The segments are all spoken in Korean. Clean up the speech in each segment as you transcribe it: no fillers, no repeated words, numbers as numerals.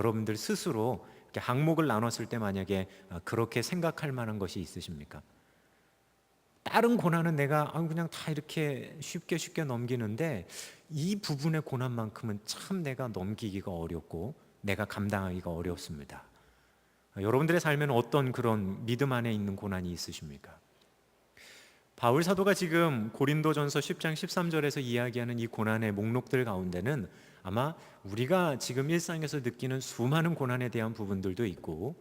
여러분들 스스로 이렇게 항목을 나눴을 때 만약에 그렇게 생각할 만한 것이 있으십니까? 다른 고난은 내가 그냥 다 이렇게 쉽게 쉽게 넘기는데 이 부분의 고난만큼은 참 내가 넘기기가 어렵고 내가 감당하기가 어렵습니다. 여러분들의 삶에는 어떤 그런 믿음 안에 있는 고난이 있으십니까? 바울 사도가 지금 고린도전서 10장 13절에서 이야기하는 이 고난의 목록들 가운데는 아마 우리가 지금 일상에서 느끼는 수많은 고난에 대한 부분들도 있고,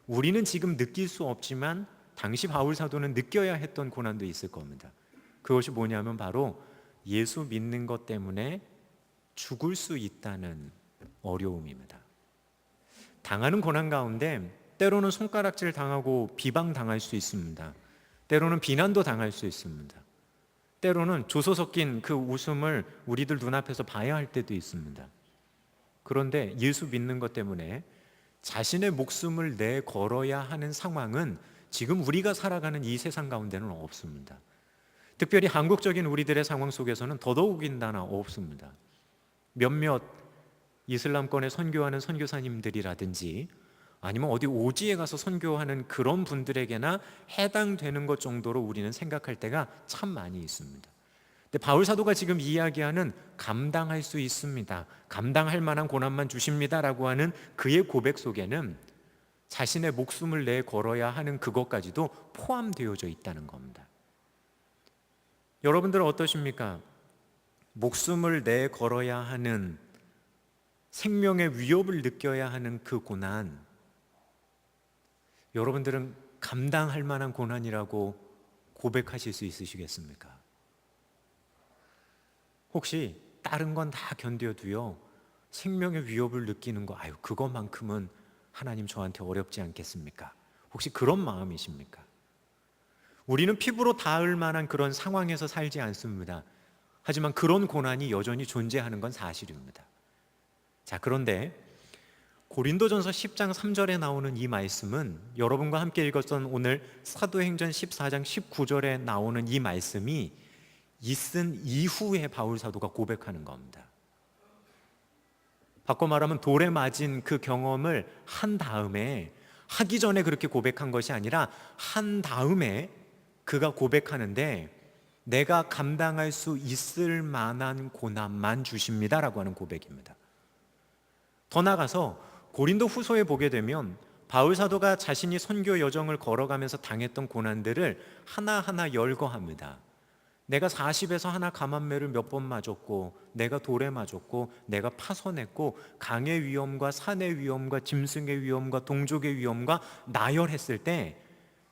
우리는 지금 느낄 수 없지만 당시 바울 사도는 느껴야 했던 고난도 있을 겁니다. 그것이 뭐냐면 바로 예수 믿는 것 때문에 죽을 수 있다는 어려움입니다. 당하는 고난 가운데 때로는 손가락질 당하고 비방당할 수 있습니다. 때로는 비난도 당할 수 있습니다. 때로는 조소 섞인 그 웃음을 우리들 눈앞에서 봐야 할 때도 있습니다. 그런데 예수 믿는 것 때문에 자신의 목숨을 내걸어야 하는 상황은 지금 우리가 살아가는 이 세상 가운데는 없습니다. 특별히 한국적인 우리들의 상황 속에서는 더더욱인다나 없습니다. 몇몇 이슬람권에 선교하는 선교사님들이라든지 아니면 어디 오지에 가서 선교하는 그런 분들에게나 해당되는 것 정도로 우리는 생각할 때가 참 많이 있습니다. 근데 바울 사도가 지금 이야기하는 감당할 수 있습니다, 감당할 만한 고난만 주십니다라고 하는 그의 고백 속에는 자신의 목숨을 내 걸어야 하는 그것까지도 포함되어져 있다는 겁니다. 여러분들은 어떠십니까? 목숨을 내 걸어야 하는 생명의 위협을 느껴야 하는 그 고난, 여러분들은 감당할 만한 고난이라고 고백하실 수 있으시겠습니까? 혹시 다른 건 다 견뎌도요, 생명의 위협을 느끼는 거, 그것만큼은 하나님 저한테 어렵지 않겠습니까? 혹시 그런 마음이십니까? 우리는 피부로 닿을 만한 그런 상황에서 살지 않습니다. 하지만 그런 고난이 여전히 존재하는 건 사실입니다. 자, 그런데 고린도전서 10장 3절에 나오는 이 말씀은, 여러분과 함께 읽었던 오늘 사도행전 14장 19절에 나오는 이 말씀이 있은 이후에 바울 사도가 고백하는 겁니다. 바꿔 말하면 돌에 맞은 그 경험을 한 다음에, 하기 전에 그렇게 고백한 것이 아니라 한 다음에 그가 고백하는데, 내가 감당할 수 있을 만한 고난만 주십니다라고 하는 고백입니다. 더 나아가서 고린도 후서에 보게 되면 바울 사도가 자신이 선교 여정을 걸어가면서 당했던 고난들을 하나하나 열거합니다. 내가 40에서 하나 감암매를 몇 번 맞았고, 내가 돌에 맞았고, 내가 파손했고, 강의 위험과 산의 위험과 짐승의 위험과 동족의 위험과 나열했을 때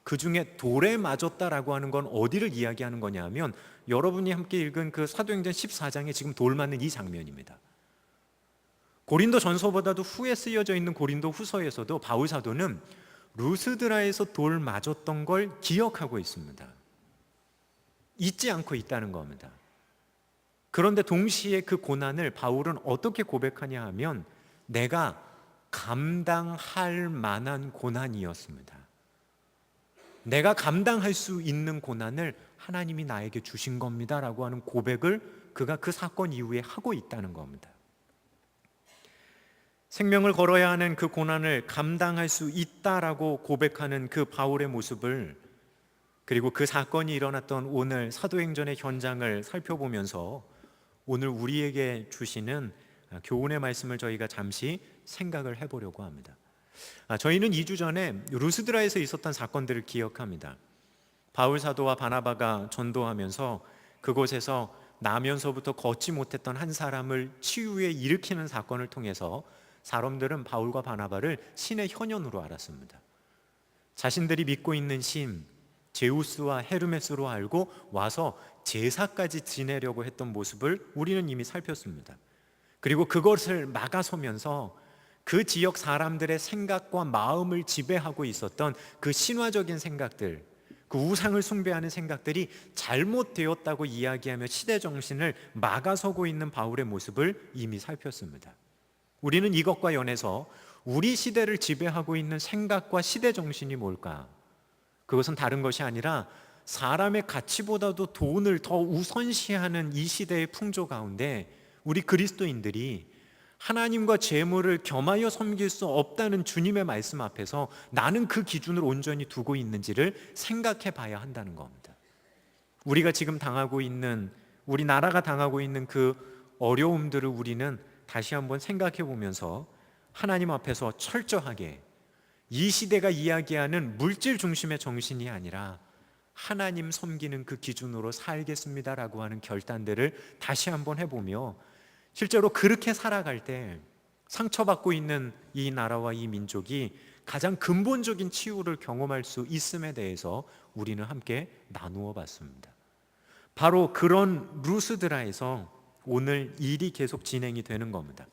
그 중에 돌에 맞았다라고 하는 건 어디를 이야기하는 거냐 하면, 여러분이 함께 읽은 그 사도행전 14장에 지금 돌 맞는 이 장면입니다. 고린도 전서보다도 후에 쓰여져 있는 고린도 후서에서도 바울 사도는 루스드라에서 돌 맞았던 걸 기억하고 있습니다. 잊지 않고 있다는 겁니다. 그런데 동시에 그 고난을 바울은 어떻게 고백하냐 하면, 내가 감당할 만한 고난이었습니다. 내가 감당할 수 있는 고난을 하나님이 나에게 주신 겁니다 라고 하는 고백을 그가 그 사건 이후에 하고 있다는 겁니다. 생명을 걸어야 하는 그 고난을 감당할 수 있다라고 고백하는 그 바울의 모습을, 그리고 그 사건이 일어났던 오늘 사도행전의 현장을 살펴보면서 오늘 우리에게 주시는 교훈의 말씀을 저희가 잠시 생각을 해보려고 합니다. 저희는 2주 전에 루스드라에서 있었던 사건들을 기억합니다. 바울 사도와 바나바가 전도하면서 그곳에서 나면서부터 걷지 못했던 한 사람을 치유에 일으키는 사건을 통해서 사람들은 바울과 바나바를 신의 현현으로 알았습니다. 자신들이 믿고 있는 신 제우스와 헤르메스로 알고 와서 제사까지 지내려고 했던 모습을 우리는 이미 살폈습니다. 그리고 그것을 막아서면서 그 지역 사람들의 생각과 마음을 지배하고 있었던 그 신화적인 생각들, 그 우상을 숭배하는 생각들이 잘못되었다고 이야기하며 시대 정신을 막아서고 있는 바울의 모습을 이미 살폈습니다. 우리는 이것과 연해서 우리 시대를 지배하고 있는 생각과 시대 정신이 뭘까? 그것은 다른 것이 아니라 사람의 가치보다도 돈을 더 우선시하는 이 시대의 풍조 가운데 우리 그리스도인들이 하나님과 재물을 겸하여 섬길 수 없다는 주님의 말씀 앞에서 나는 그 기준을 온전히 두고 있는지를 생각해 봐야 한다는 겁니다. 우리가 지금 당하고 있는, 우리나라가 당하고 있는 그 어려움들을 우리는 다시 한번 생각해 보면서 하나님 앞에서 철저하게 이 시대가 이야기하는 물질 중심의 정신이 아니라 하나님 섬기는 그 기준으로 살겠습니다라고 하는 결단들을 다시 한번 해보며, 실제로 그렇게 살아갈 때 상처받고 있는 이 나라와 이 민족이 가장 근본적인 치유를 경험할 수 있음에 대해서 우리는 함께 나누어 봤습니다. 바로 그런 루스드라에서 오늘 일이 계속 진행이 되는 겁니다.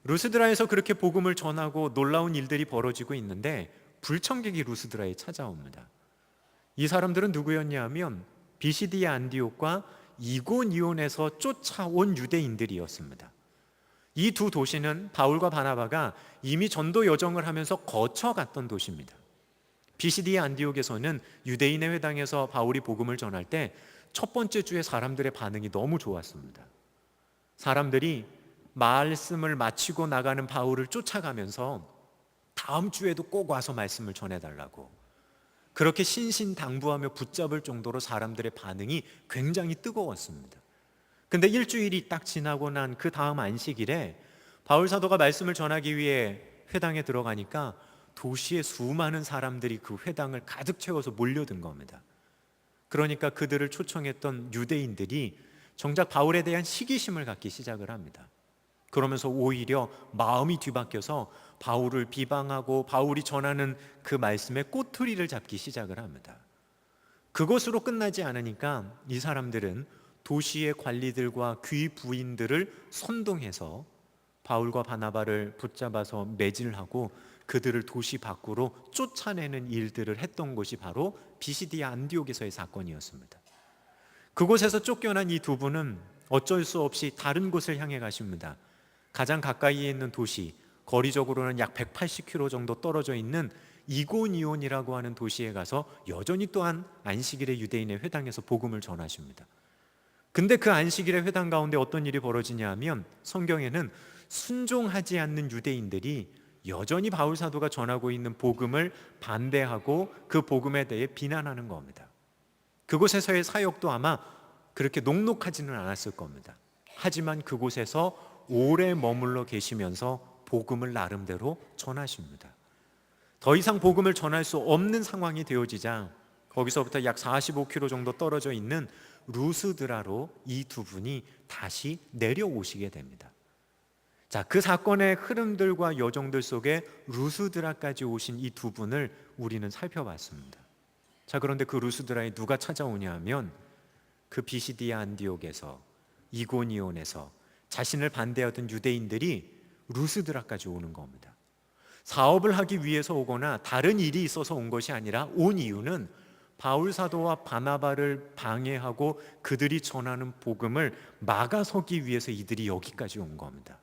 루스드라에서 그렇게 복음을 전하고 놀라운 일들이 벌어지고 있는데 불청객이 루스드라에 찾아옵니다. 이 사람들은 누구였냐 하면 비시디아 안디옥과 이고니온에서 쫓아온 유대인들이었습니다. 이 두 도시는 바울과 바나바가 이미 전도 여정을 하면서 거쳐갔던 도시입니다. 비시디아 안디옥에서는 유대인의 회당에서 바울이 복음을 전할 때 첫 번째 주에 사람들의 반응이 너무 좋았습니다. 사람들이 말씀을 마치고 나가는 바울을 쫓아가면서 다음 주에도 꼭 와서 말씀을 전해달라고 그렇게 신신당부하며 붙잡을 정도로 사람들의 반응이 굉장히 뜨거웠습니다. 근데 일주일이 딱 지나고 난 그 다음 안식일에 바울 사도가 말씀을 전하기 위해 회당에 들어가니까 도시의 수많은 사람들이 그 회당을 가득 채워서 몰려든 겁니다. 그러니까 그들을 초청했던 유대인들이 정작 바울에 대한 시기심을 갖기 시작을 합니다. 그러면서 오히려 마음이 뒤바뀌어서 바울을 비방하고 바울이 전하는 그 말씀에 꼬투리를 잡기 시작을 합니다. 그것으로 끝나지 않으니까 이 사람들은 도시의 관리들과 귀부인들을 선동해서 바울과 바나바를 붙잡아서 매질하고 그들을 도시 밖으로 쫓아내는 일들을 했던 것이 바로 비시디아 안디옥에서의 사건이었습니다. 그곳에서 쫓겨난 이 두 분은 어쩔 수 없이 다른 곳을 향해 가십니다. 가장 가까이에 있는 도시, 거리적으로는 약 180km 정도 떨어져 있는 이고니온이라고 하는 도시에 가서 여전히 또한 안식일의 유대인의 회당에서 복음을 전하십니다. 근데 그 안식일의 회당 가운데 어떤 일이 벌어지냐 하면 성경에는 순종하지 않는 유대인들이 여전히 바울 사도가 전하고 있는 복음을 반대하고 그 복음에 대해 비난하는 겁니다. 그곳에서의 사역도 아마 그렇게 녹록하지는 않았을 겁니다. 하지만 그곳에서 오래 머물러 계시면서 복음을 나름대로 전하십니다. 더 이상 복음을 전할 수 없는 상황이 되어지자 거기서부터 약 45km 정도 떨어져 있는 루스드라로 이 두 분이 다시 내려오시게 됩니다. 자, 그 사건의 흐름들과 여정들 속에 루스드라까지 오신 이 두 분을 우리는 살펴봤습니다. 자, 그런데 그 루스드라에 누가 찾아오냐 하면 그 비시디아 안디옥에서, 이고니온에서 자신을 반대하던 유대인들이 루스드라까지 오는 겁니다. 사업을 하기 위해서 오거나 다른 일이 있어서 온 것이 아니라 온 이유는 바울 사도와 바나바를 방해하고 그들이 전하는 복음을 막아서기 위해서 이들이 여기까지 온 겁니다.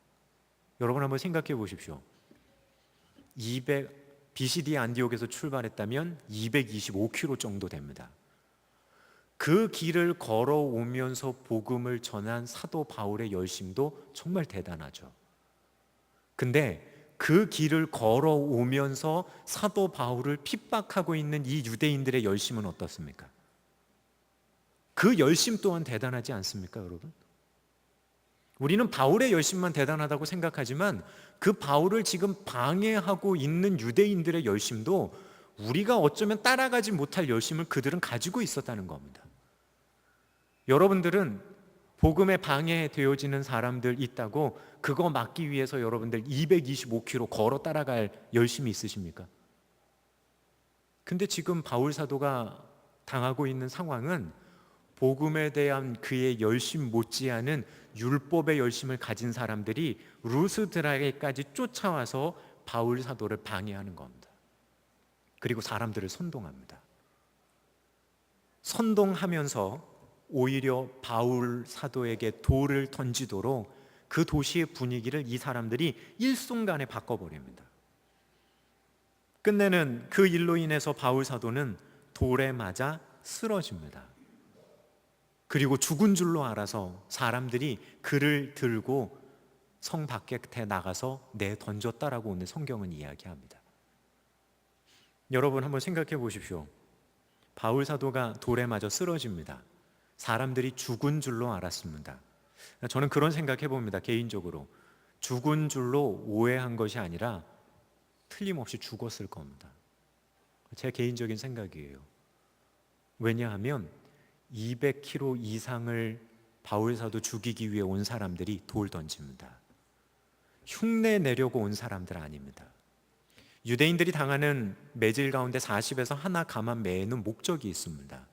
여러분 한번 생각해 보십시오. BCD 안디옥에서 출발했다면 225km 정도 됩니다. 그 길을 걸어오면서 복음을 전한 사도 바울의 열심도 정말 대단하죠. 근데 그 길을 걸어오면서 사도 바울을 핍박하고 있는 이 유대인들의 열심은 어떻습니까? 그 열심 또한 대단하지 않습니까, 여러분? 우리는 바울의 열심만 대단하다고 생각하지만 그 바울을 지금 방해하고 있는 유대인들의 열심도 우리가 어쩌면 따라가지 못할 열심을 그들은 가지고 있었다는 겁니다. 여러분들은 복음에 방해되어지는 사람들 있다고 그거 막기 위해서 여러분들 225km 걸어 따라갈 열심이 있으십니까? 근데 지금 바울 사도가 당하고 있는 상황은 복음에 대한 그의 열심 못지않은 율법의 열심을 가진 사람들이 루스드라에까지 쫓아와서 바울 사도를 방해하는 겁니다. 그리고 사람들을 선동합니다. 선동하면서 오히려 바울 사도에게 돌을 던지도록 그 도시의 분위기를 이 사람들이 일순간에 바꿔버립니다. 끝내는 그 일로 인해서 바울 사도는 돌에 맞아 쓰러집니다. 그리고 죽은 줄로 알아서 사람들이 그를 들고 성 밖에 나가서 내던졌다라고 오늘 성경은 이야기합니다. 여러분 한번 생각해 보십시오. 바울 사도가 돌에 맞아 쓰러집니다. 사람들이 죽은 줄로 알았습니다. 저는 그런 생각해 봅니다. 개인적으로 죽은 줄로 오해한 것이 아니라 틀림없이 죽었을 겁니다. 제 개인적인 생각이에요. 왜냐하면 200km 이상을 바울 사도 죽이기 위해 온 사람들이 돌 던집니다. 흉내 내려고 온 사람들 아닙니다. 유대인들이 당하는 매질 가운데 40에서 하나 감한 매에는 목적이 있습니다.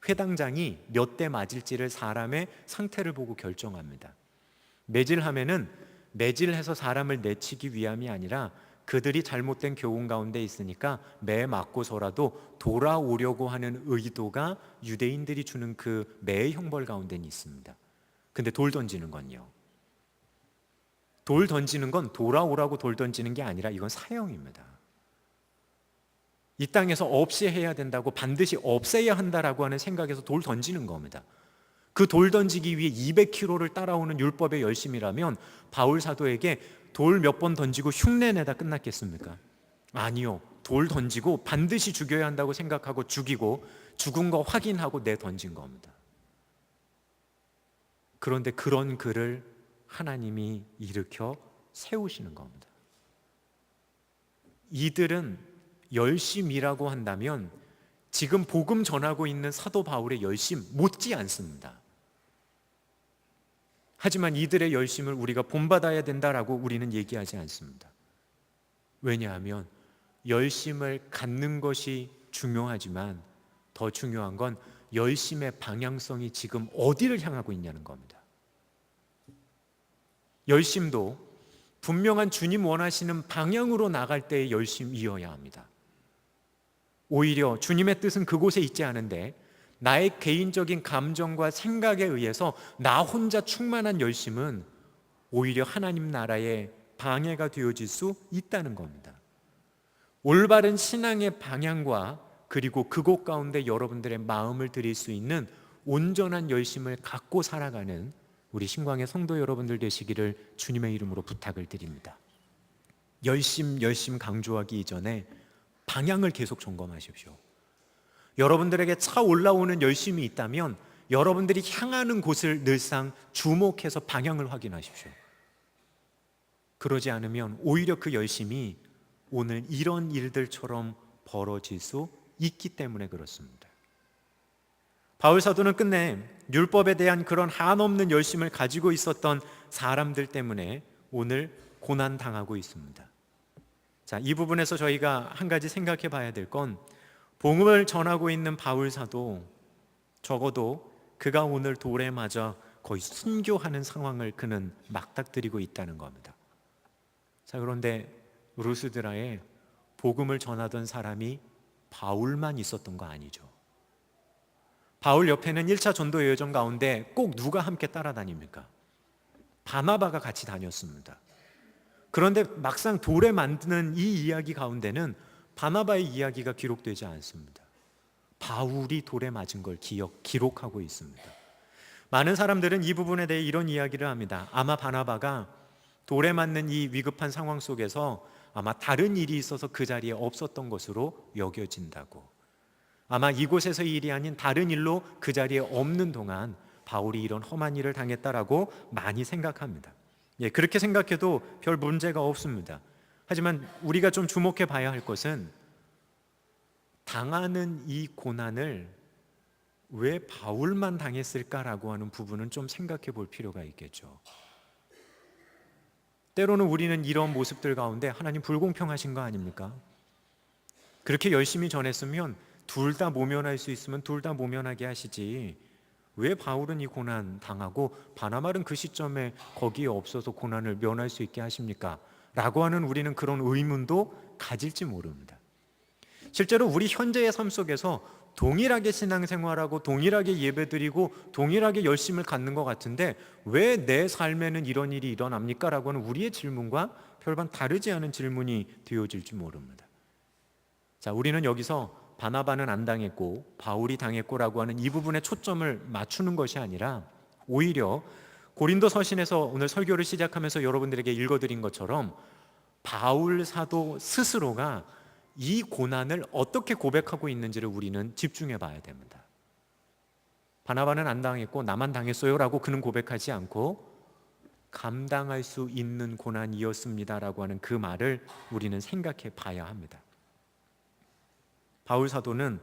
회당장이 몇 대 맞을지를 사람의 상태를 보고 결정합니다. 매질하면은 매질해서 사람을 내치기 위함이 아니라 그들이 잘못된 교훈 가운데 있으니까 매 맞고서라도 돌아오려고 하는 의도가 유대인들이 주는 그 매의 형벌 가운데는 있습니다. 근데 돌 던지는 건요, 돌 던지는 건 돌아오라고 돌 던지는 게 아니라 이건 사형입니다. 이 땅에서 없이 해야 된다고, 반드시 없애야 한다라고 하는 생각에서 돌 던지는 겁니다. 그 돌 던지기 위해 200km를 따라오는 율법의 열심이라면 바울 사도에게 돌 몇 번 던지고 흉내내다 끝났겠습니까? 아니요. 돌 던지고 반드시 죽여야 한다고 생각하고 죽이고 죽은 거 확인하고 내던진 겁니다. 그런데 그런 그를 하나님이 일으켜 세우시는 겁니다. 이들은 열심이라고 한다면 지금 복음 전하고 있는 사도 바울의 열심 못지 않습니다. 하지만 이들의 열심을 우리가 본받아야 된다라고 우리는 얘기하지 않습니다. 왜냐하면 열심을 갖는 것이 중요하지만 더 중요한 건 열심의 방향성이 지금 어디를 향하고 있냐는 겁니다. 열심도 분명한 주님 원하시는 방향으로 나갈 때의 열심이어야 합니다. 오히려 주님의 뜻은 그곳에 있지 않은데 나의 개인적인 감정과 생각에 의해서 나 혼자 충만한 열심은 오히려 하나님 나라의 방해가 되어질 수 있다는 겁니다. 올바른 신앙의 방향과 그리고 그곳 가운데 여러분들의 마음을 드릴 수 있는 온전한 열심을 갖고 살아가는 우리 신광의 성도 여러분들 되시기를 주님의 이름으로 부탁을 드립니다. 열심 강조하기 이전에 방향을 계속 점검하십시오. 여러분들에게 차 올라오는 열심이 있다면 여러분들이 향하는 곳을 늘상 주목해서 방향을 확인하십시오. 그러지 않으면 오히려 그 열심이 오늘 이런 일들처럼 벌어질 수 있기 때문에 그렇습니다. 바울 사도는 끝내 율법에 대한 그런 한없는 열심을 가지고 있었던 사람들 때문에 오늘 고난 당하고 있습니다. 자, 이 부분에서 저희가 한 가지 생각해 봐야 될 건 복음을 전하고 있는 바울 사도 적어도 그가 오늘 돌에 맞아 거의 순교하는 상황을 그는 맞닥뜨리고 있다는 겁니다. 자, 그런데 루스드라에 복음을 전하던 사람이 바울만 있었던 거 아니죠. 바울 옆에는 1차 전도 여정 가운데 꼭 누가 함께 따라다닙니까? 바나바가 같이 다녔습니다. 그런데 막상 돌에 만드는 이 이야기 가운데는 바나바의 이야기가 기록되지 않습니다. 바울이 돌에 맞은 걸 기록하고 있습니다. 많은 사람들은 이 부분에 대해 이런 이야기를 합니다. 아마 바나바가 돌에 맞는 이 위급한 상황 속에서 아마 다른 일이 있어서 그 자리에 없었던 것으로 여겨진다고. 아마 이곳에서 일이 아닌 다른 일로 그 자리에 없는 동안 바울이 이런 험한 일을 당했다라고 많이 생각합니다. 그렇게 생각해도 별 문제가 없습니다. 하지만 우리가 좀 주목해 봐야 할 것은 당하는 이 고난을 왜 바울만 당했을까라고 하는 부분은 좀 생각해 볼 필요가 있겠죠. 때로는 우리는 이런 모습들 가운데 하나님 불공평하신 거 아닙니까? 그렇게 열심히 전했으면 둘 다 모면할 수 있으면 둘 다 모면하게 하시지, 왜 바울은 이 고난 당하고 바나바는 그 시점에 거기에 없어서 고난을 면할 수 있게 하십니까? 라고 하는 우리는 그런 의문도 가질지 모릅니다. 실제로 우리 현재의 삶 속에서 동일하게 신앙생활하고 동일하게 예배드리고 동일하게 열심을 갖는 것 같은데 왜 내 삶에는 이런 일이 일어납니까? 라고 하는 우리의 질문과 별반 다르지 않은 질문이 되어질지 모릅니다. 자, 우리는 여기서 바나바는 안 당했고 바울이 당했고라고 하는 이 부분에 초점을 맞추는 것이 아니라 오히려 고린도 서신에서 오늘 설교를 시작하면서 여러분들에게 읽어드린 것처럼 바울 사도 스스로가 이 고난을 어떻게 고백하고 있는지를 우리는 집중해 봐야 됩니다. 바나바는 안 당했고 나만 당했어요 라고 그는 고백하지 않고 감당할 수 있는 고난이었습니다 라고 하는 그 말을 우리는 생각해 봐야 합니다. 바울 사도는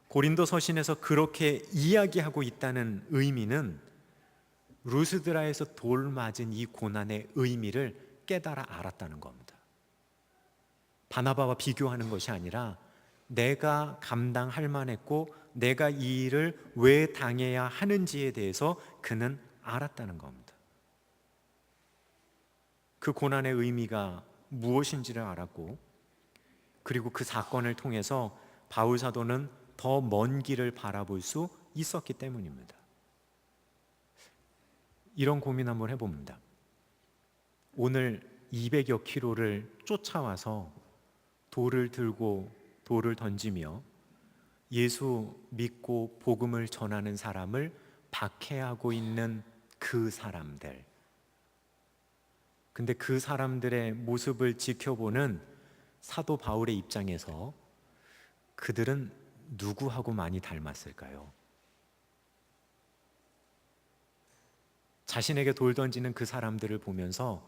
고린도 서신에서 그렇게 이야기하고 있다는 의미는 루스드라에서 돌 맞은 이 고난의 의미를 깨달아 알았다는 겁니다. 바나바와 비교하는 것이 아니라 내가 감당할 만했고 내가 이 일을 왜 당해야 하는지에 대해서 그는 알았다는 겁니다. 그 고난의 의미가 무엇인지를 알았고, 그리고 그 사건을 통해서 바울 사도는 더 먼 길을 바라볼 수 있었기 때문입니다. 이런 고민 한번 해봅니다. 오늘 200여 킬로를 쫓아와서 돌을 들고 돌을 던지며 예수 믿고 복음을 전하는 사람을 박해하고 있는 그 사람들, 근데 그 사람들의 모습을 지켜보는 사도 바울의 입장에서 그들은 누구하고 많이 닮았을까요? 자신에게 돌 던지는 그 사람들을 보면서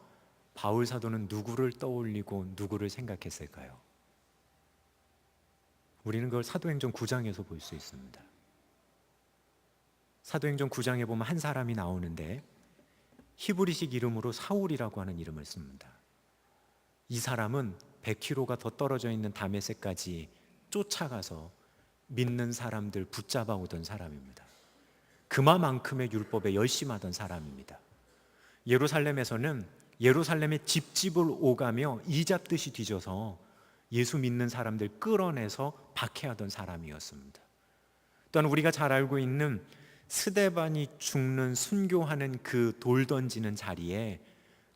바울 사도는 누구를 떠올리고 누구를 생각했을까요? 우리는 그걸 사도행전 9장에서 볼 수 있습니다. 사도행전 9장에 보면 한 사람이 나오는데 히브리식 이름으로 사울이라고 하는 이름을 씁니다. 이 사람은 100km가 더 떨어져 있는 다메섹까지 쫓아가서 믿는 사람들 붙잡아 오던 사람입니다. 그만큼의 율법에 열심하던 사람입니다. 예루살렘에서는 예루살렘의 집집을 오가며 이잡듯이 뒤져서 예수 믿는 사람들 끌어내서 박해하던 사람이었습니다. 또한 우리가 잘 알고 있는 스데반이 죽는 순교하는 그 돌 던지는 자리에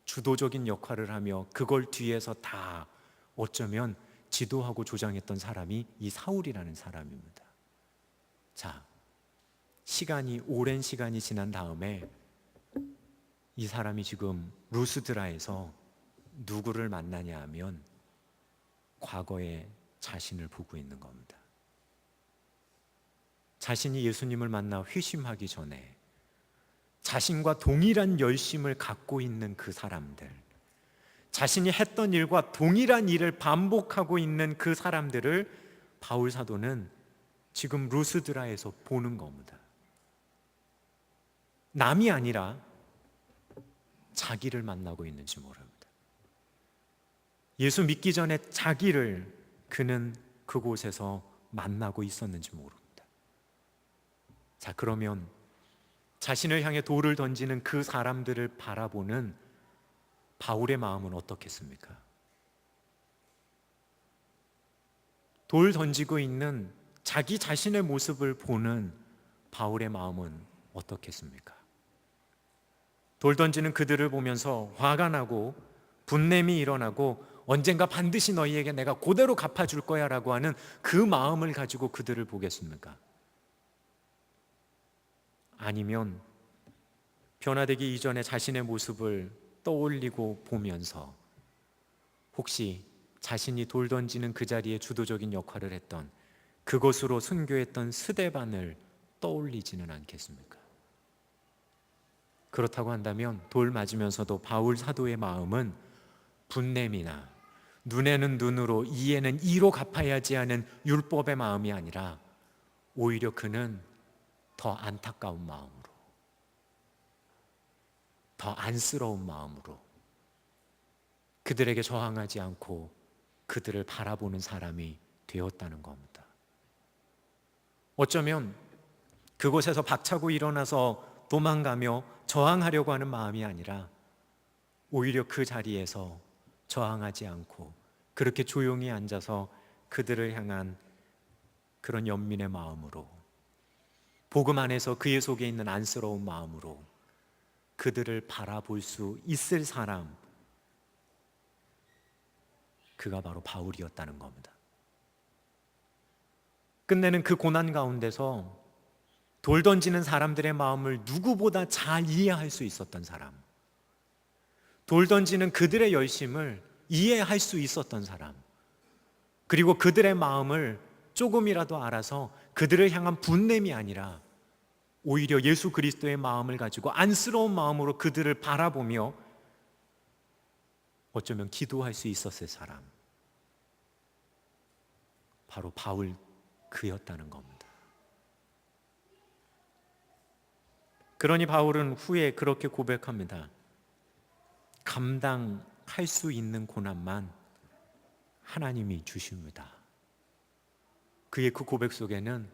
주도적인 역할을 하며 그걸 뒤에서 다 어쩌면 지도하고 조장했던 사람이 이 사울이라는 사람입니다. 자, 오랜 시간이 지난 다음에 이 사람이 지금 루스드라에서 누구를 만나냐 하면 과거의 자신을 보고 있는 겁니다. 자신이 예수님을 만나 회심하기 전에 자신과 동일한 열심을 갖고 있는 그 사람들, 자신이 했던 일과 동일한 일을 반복하고 있는 그 사람들을 바울 사도는 지금 루스드라에서 보는 겁니다. 남이 아니라 자기를 만나고 있는지 모릅니다. 예수 믿기 전에 자기를 그는 그곳에서 만나고 있었는지 모릅니다. 자, 그러면 자신을 향해 돌을 던지는 그 사람들을 바라보는 바울의 마음은 어떻겠습니까? 돌 던지고 있는 자기 자신의 모습을 보는 바울의 마음은 어떻겠습니까? 돌 던지는 그들을 보면서 화가 나고 분냄이 일어나고 언젠가 반드시 너희에게 내가 그대로 갚아줄 거야 라고 하는 그 마음을 가지고 그들을 보겠습니까? 아니면 변화되기 이전에 자신의 모습을 떠올리고 보면서 혹시 자신이 돌 던지는 그 자리에 주도적인 역할을 했던 그것으로 순교했던 스데반을 떠올리지는 않겠습니까? 그렇다고 한다면 돌 맞으면서도 바울 사도의 마음은 분냄이나 눈에는 눈으로 이에는 이로 갚아야지 하는 율법의 마음이 아니라 오히려 그는 더 안타까운 마음으로, 더 안쓰러운 마음으로 그들에게 저항하지 않고 그들을 바라보는 사람이 되었다는 겁니다. 어쩌면 그곳에서 박차고 일어나서 도망가며 저항하려고 하는 마음이 아니라 오히려 그 자리에서 저항하지 않고 그렇게 조용히 앉아서 그들을 향한 그런 연민의 마음으로, 복음 안에서 그의 속에 있는 안쓰러운 마음으로 그들을 바라볼 수 있을 사람, 그가 바로 바울이었다는 겁니다. 끝내는 그 고난 가운데서 돌 던지는 사람들의 마음을 누구보다 잘 이해할 수 있었던 사람, 돌 던지는 그들의 열심을 이해할 수 있었던 사람, 그리고 그들의 마음을 조금이라도 알아서 그들을 향한 분냄이 아니라 오히려 예수 그리스도의 마음을 가지고 안쓰러운 마음으로 그들을 바라보며 어쩌면 기도할 수 있었을 사람, 바로 바울 그였다는 겁니다. 그러니 바울은 후에 그렇게 고백합니다. 감당할 수 있는 고난만 하나님이 주십니다. 그의 그 고백 속에는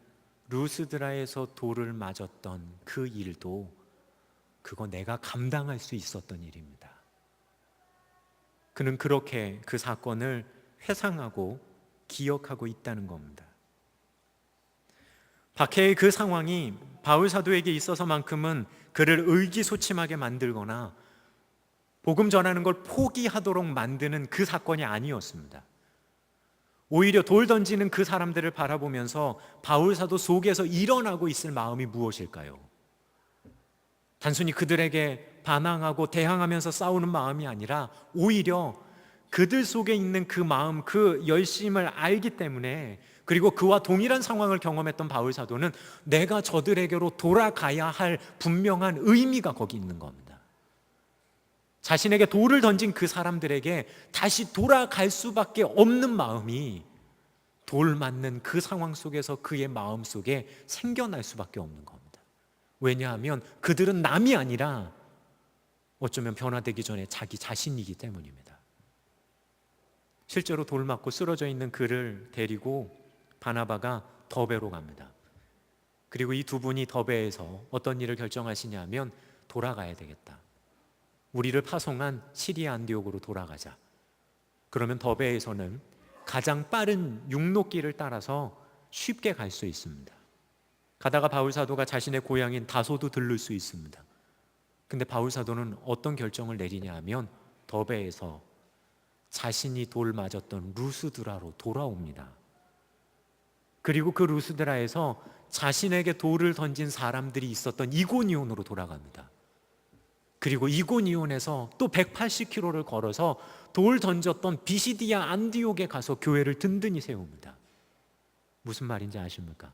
루스드라에서 돌을 맞았던 그 일도 그거 내가 감당할 수 있었던 일입니다. 그는 그렇게 그 사건을 회상하고 기억하고 있다는 겁니다. 박해의 그 상황이 바울 사도에게 있어서만큼은 그를 의기소침하게 만들거나 복음 전하는 걸 포기하도록 만드는 그 사건이 아니었습니다. 오히려 돌 던지는 그 사람들을 바라보면서 바울 사도 속에서 일어나고 있을 마음이 무엇일까요? 단순히 그들에게 반항하고 대항하면서 싸우는 마음이 아니라 오히려 그들 속에 있는 그 마음, 그 열심을 알기 때문에, 그리고 그와 동일한 상황을 경험했던 바울 사도는 내가 저들에게로 돌아가야 할 분명한 의미가 거기 있는 겁니다. 자신에게 돌을 던진 그 사람들에게 다시 돌아갈 수밖에 없는 마음이 돌 맞는 그 상황 속에서 그의 마음 속에 생겨날 수밖에 없는 겁니다. 왜냐하면 그들은 남이 아니라 어쩌면 변화되기 전에 자기 자신이기 때문입니다. 실제로 돌 맞고 쓰러져 있는 그를 데리고 바나바가 더베로 갑니다. 그리고 이 두 분이 더베에서 어떤 일을 결정하시냐면 돌아가야 되겠다. 우리를 파송한 시리아 안디옥으로 돌아가자. 그러면 더베에서는 가장 빠른 육로길을 따라서 쉽게 갈 수 있습니다. 가다가 바울 사도가 자신의 고향인 다소도 들를 수 있습니다. 근데 바울 사도는 어떤 결정을 내리냐 하면 더베에서 자신이 돌 맞았던 루스드라로 돌아옵니다. 그리고 그 루스드라에서 자신에게 돌을 던진 사람들이 있었던 이고니온으로 돌아갑니다. 그리고 이고니온에서 또 180km를 걸어서 돌 던졌던 비시디아 안디옥에 가서 교회를 든든히 세웁니다. 무슨 말인지 아십니까?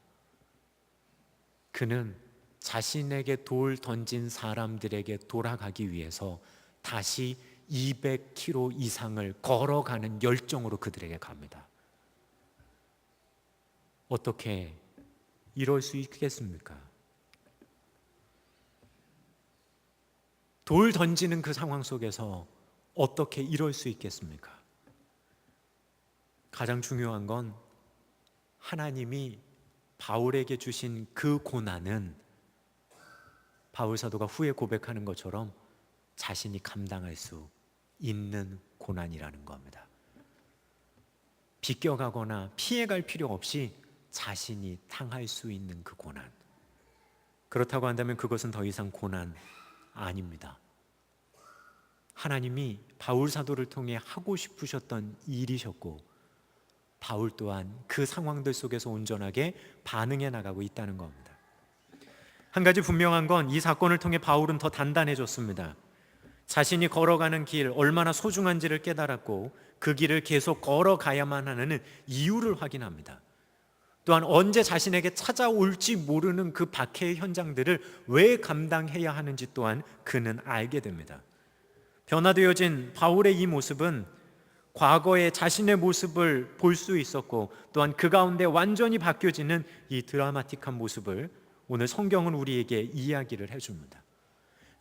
그는 자신에게 돌 던진 사람들에게 돌아가기 위해서 다시 200km 이상을 걸어가는 열정으로 그들에게 갑니다. 어떻게 이럴 수 있겠습니까? 돌 던지는 그 상황 속에서 어떻게 이럴 수 있겠습니까? 가장 중요한 건 하나님이 바울에게 주신 그 고난은 바울 사도가 후에 고백하는 것처럼 자신이 감당할 수 있는 고난이라는 겁니다. 비껴가거나 피해갈 필요 없이 자신이 당할 수 있는 그 고난. 그렇다고 한다면 그것은 더 이상 고난 아닙니다. 하나님이 바울 사도를 통해 하고 싶으셨던 일이셨고 바울 또한 그 상황들 속에서 온전하게 반응해 나가고 있다는 겁니다. 한 가지 분명한 건 이 사건을 통해 바울은 더 단단해졌습니다. 자신이 걸어가는 길 얼마나 소중한지를 깨달았고 그 길을 계속 걸어가야만 하는 이유를 확인합니다. 또한 언제 자신에게 찾아올지 모르는 그 박해의 현장들을 왜 감당해야 하는지 또한 그는 알게 됩니다. 변화되어진 바울의 이 모습은 과거의 자신의 모습을 볼 수 있었고 또한 그 가운데 완전히 바뀌어지는 이 드라마틱한 모습을 오늘 성경은 우리에게 이야기를 해줍니다.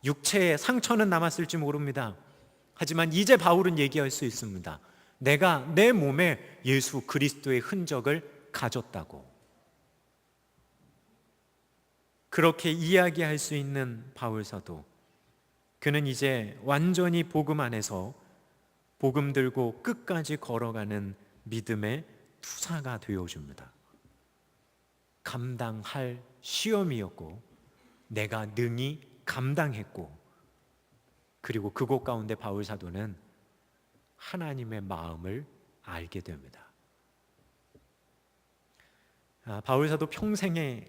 육체의 상처는 남았을지 모릅니다. 하지만 이제 바울은 얘기할 수 있습니다. 내가 내 몸에 예수 그리스도의 흔적을 가졌다고. 그렇게 이야기할 수 있는 바울 사도, 그는 이제 완전히 복음 안에서 복음 들고 끝까지 걸어가는 믿음의 투사가 되어줍니다. 감당할 시험이었고 내가 능히 감당했고, 그리고 그곳 가운데 바울 사도는 하나님의 마음을 알게 됩니다. 바울 사도 평생에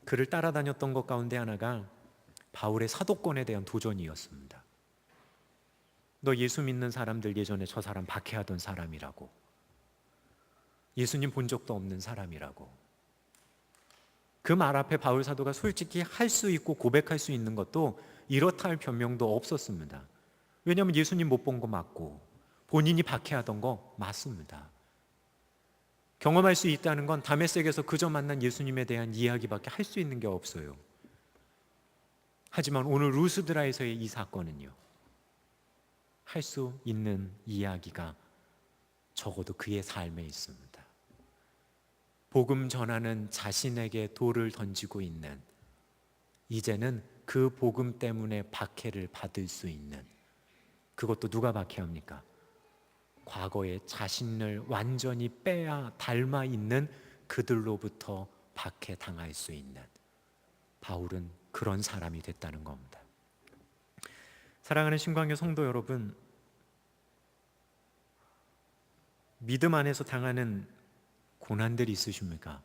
그를 따라다녔던 것 가운데 하나가 바울의 사도권에 대한 도전이었습니다. 너 예수 믿는 사람들 예전에 저 사람 박해하던 사람이라고, 예수님 본 적도 없는 사람이라고. 그 말 앞에 바울 사도가 솔직히 할 수 있고 고백할 수 있는 것도 이렇다 할 변명도 없었습니다. 왜냐하면 예수님 못 본 거 맞고 본인이 박해하던 거 맞습니다. 경험할 수 있다는 건 다메섹에서 그저 만난 예수님에 대한 이야기밖에 할 수 있는 게 없어요. 하지만 오늘 루스드라에서의 이 사건은요, 할 수 있는 이야기가 적어도 그의 삶에 있습니다. 복음 전하는 자신에게 돌을 던지고 있는, 이제는 그 복음 때문에 박해를 받을 수 있는, 그것도 누가 박해합니까? 과거에 자신을 완전히 빼야 닮아 있는 그들로부터 박해당할 수 있는, 바울은 그런 사람이 됐다는 겁니다. 사랑하는 신광교 성도 여러분, 믿음 안에서 당하는 고난들이 있으십니까?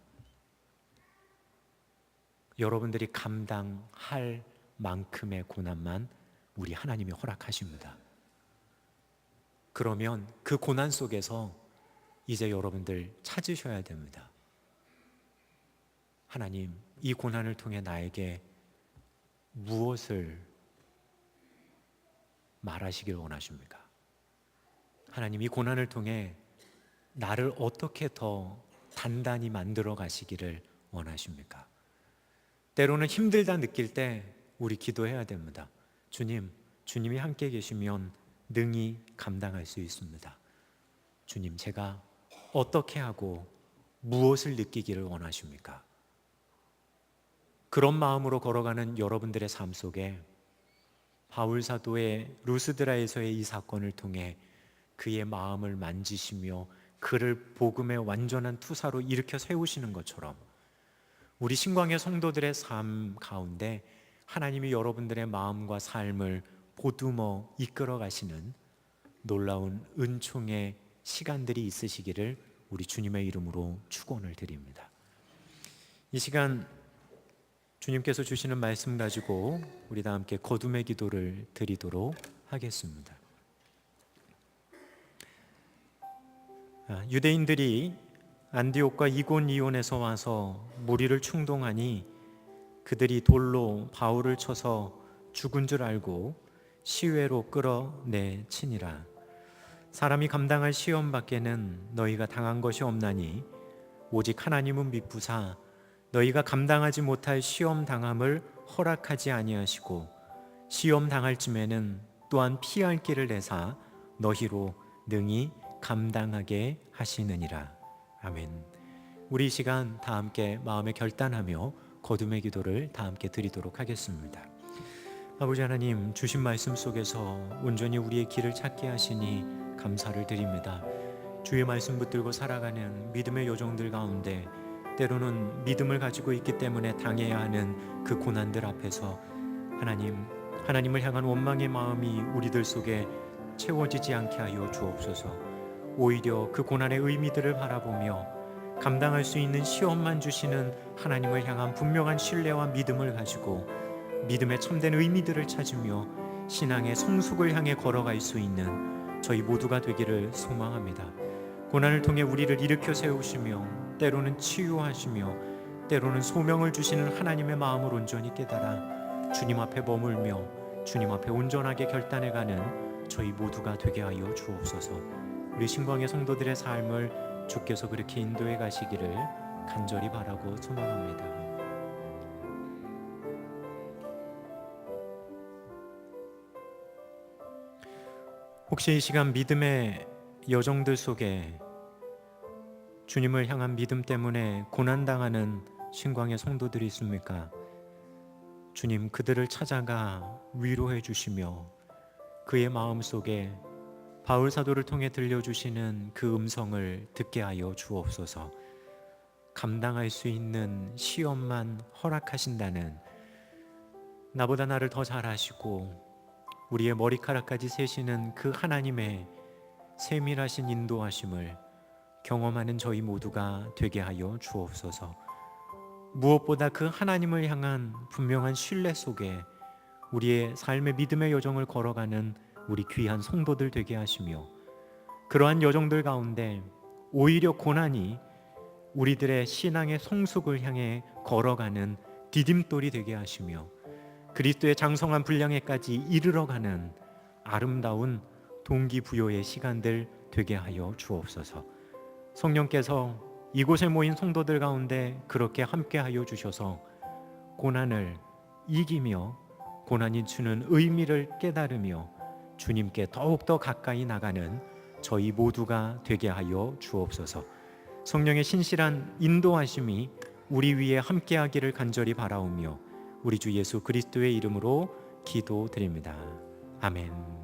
여러분들이 감당할 만큼의 고난만 우리 하나님이 허락하십니다. 그러면 그 고난 속에서 이제 여러분들 찾으셔야 됩니다. 하나님, 이 고난을 통해 나에게 무엇을 말하시길 원하십니까? 하나님, 이 고난을 통해 나를 어떻게 더 단단히 만들어 가시기를 원하십니까? 때로는 힘들다 느낄 때 우리 기도해야 됩니다. 주님, 주님이 함께 계시면 능히 감당할 수 있습니다. 주님, 제가 어떻게 하고 무엇을 느끼기를 원하십니까? 그런 마음으로 걸어가는 여러분들의 삶 속에 바울 사도의 루스드라에서의 이 사건을 통해 그의 마음을 만지시며 그를 복음의 완전한 투사로 일으켜 세우시는 것처럼 우리 신광의 성도들의 삶 가운데 하나님이 여러분들의 마음과 삶을 보듬어 이끌어 가시는 놀라운 은총의 시간들이 있으시기를 우리 주님의 이름으로 축원을 드립니다. 이 시간 주님께서 주시는 말씀 가지고 우리 다 함께 거둠의 기도를 드리도록 하겠습니다. 유대인들이 안디옥과 이곤이온에서 와서 무리를 충동하니 그들이 돌로 바울을 쳐서 죽은 줄 알고 시외로 끌어내치니라. 사람이 감당할 시험 밖에는 너희가 당한 것이 없나니 오직 하나님은 미쁘사 너희가 감당하지 못할 시험 당함을 허락하지 아니하시고 시험 당할 쯤에는 또한 피할 길을 내사 너희로 능히 감당하게 하시느니라. 아멘. 우리 이 시간 다 함께 마음에 결단하며 거둠의 기도를 다 함께 드리도록 하겠습니다. 아버지 하나님, 주신 말씀 속에서 온전히 우리의 길을 찾게 하시니 감사를 드립니다. 주의 말씀 붙들고 살아가는 믿음의 요정들 가운데 때로는 믿음을 가지고 있기 때문에 당해야 하는 그 고난들 앞에서 하나님을 향한 원망의 마음이 우리들 속에 채워지지 않게 하여 주옵소서. 오히려 그 고난의 의미들을 바라보며 감당할 수 있는 시험만 주시는 하나님을 향한 분명한 신뢰와 믿음을 가지고 믿음의 참된 의미들을 찾으며 신앙의 성숙을 향해 걸어갈 수 있는 저희 모두가 되기를 소망합니다. 고난을 통해 우리를 일으켜 세우시며 때로는 치유하시며 때로는 소명을 주시는 하나님의 마음을 온전히 깨달아 주님 앞에 머물며 주님 앞에 온전하게 결단해가는 저희 모두가 되게 하여 주옵소서. 우리 신광의 성도들의 삶을 주께서 그렇게 인도해 가시기를 간절히 바라고 소망합니다. 혹시 이 시간 믿음의 여정들 속에 주님을 향한 믿음 때문에 고난당하는 신광의 성도들이 있습니까? 주님, 그들을 찾아가 위로해 주시며 그의 마음속에 바울 사도를 통해 들려주시는 그 음성을 듣게 하여 주옵소서. 감당할 수 있는 시험만 허락하신다는, 나보다 나를 더 잘 아시고 우리의 머리카락까지 세시는 그 하나님의 세밀하신 인도하심을 경험하는 저희 모두가 되게 하여 주옵소서. 무엇보다 그 하나님을 향한 분명한 신뢰 속에 우리의 삶의 믿음의 여정을 걸어가는 우리 귀한 성도들 되게 하시며, 그러한 여정들 가운데 오히려 고난이 우리들의 신앙의 성숙을 향해 걸어가는 디딤돌이 되게 하시며, 그리스도의 장성한 분량에까지 이르러가는 아름다운 동기부여의 시간들 되게 하여 주옵소서. 성령께서 이곳에 모인 성도들 가운데 그렇게 함께하여 주셔서 고난을 이기며 고난이 주는 의미를 깨달으며 주님께 더욱더 가까이 나가는 저희 모두가 되게 하여 주옵소서. 성령의 신실한 인도하심이 우리 위에 함께하기를 간절히 바라오며 우리 주 예수 그리스도의 이름으로 기도드립니다. 아멘.